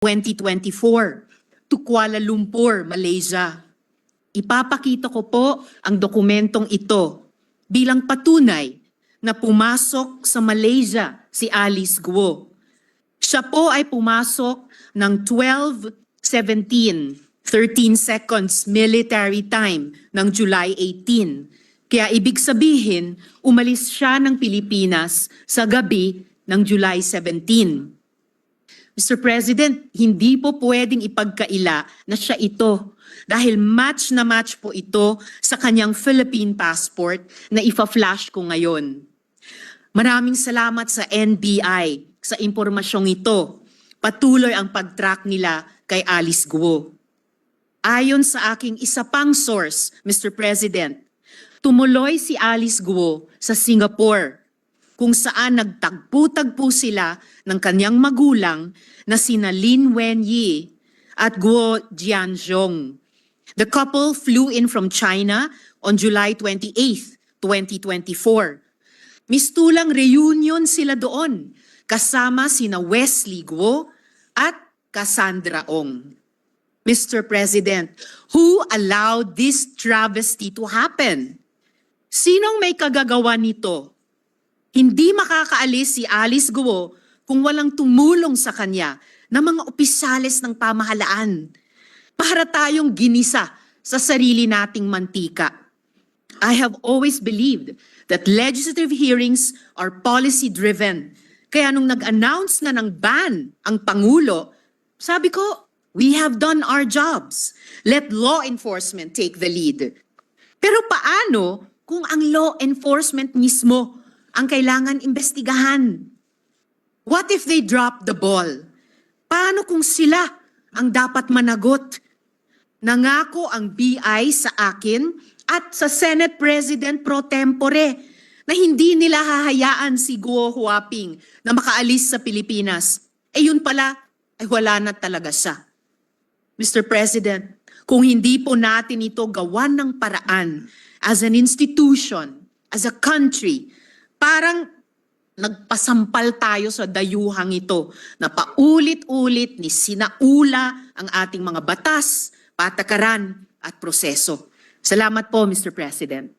2024 to Kuala Lumpur, Malaysia. Ipapakita ko po ang dokumentong ito bilang patunay na pumasok sa Malaysia si Alice Guo. Siya po ay pumasok ng 12:17, 13 seconds military time ng July 18. Kaya ibig sabihin, umalis siya ng Pilipinas sa gabi ng July 17. Mr. President, hindi po pwedeng ipagkaila na siya ito dahil match na match po ito sa kanyang Philippine passport na ifa-flash ko ngayon. Maraming salamat sa NBI sa impormasyong ito. Patuloy ang pag-track nila kay Alice Guo. Ayon sa aking isa pang source, Mr. President, tumuloy si Alice Guo sa Singapore kung saan nagtagpo-tagpo sila ng kanyang magulang na sina Lin Wenyi at Guo Jianzhong. The couple flew in from China on July 28, 2024. Mistulang reunion sila doon kasama sina Wesley Guo at Cassandra Ong. Mr. President, who allowed this travesty to happen? Sinong may kagagawa nito? Hindi makakaalis si Alice Guo kung walang tumulong sa kanya na mga opisyales ng pamahalaan. Para tayong ginisa sa sarili nating mantika. I have always believed that legislative hearings are policy-driven. Kaya nung nag-announce na ng ban ang Pangulo, sabi ko, we have done our jobs. Let law enforcement take the lead. Pero paano kung ang law enforcement mismo ang kailangan imbestigahan? What if they drop the ball? Paano kung sila ang dapat managot? Nangako ang BI sa akin at sa Senate President pro tempore na hindi nila hahayaan si Guo Huaping na makaalis sa Pilipinas. Eh yun pala, ay wala na talaga siya. Mr. President, kung hindi po natin ito gawan ng paraan as an institution, as a country, parang nagpasampal tayo sa dayuhang ito na paulit-ulit ni sinaula ang ating mga batas, patakaran at proseso. Salamat po, Mr. President.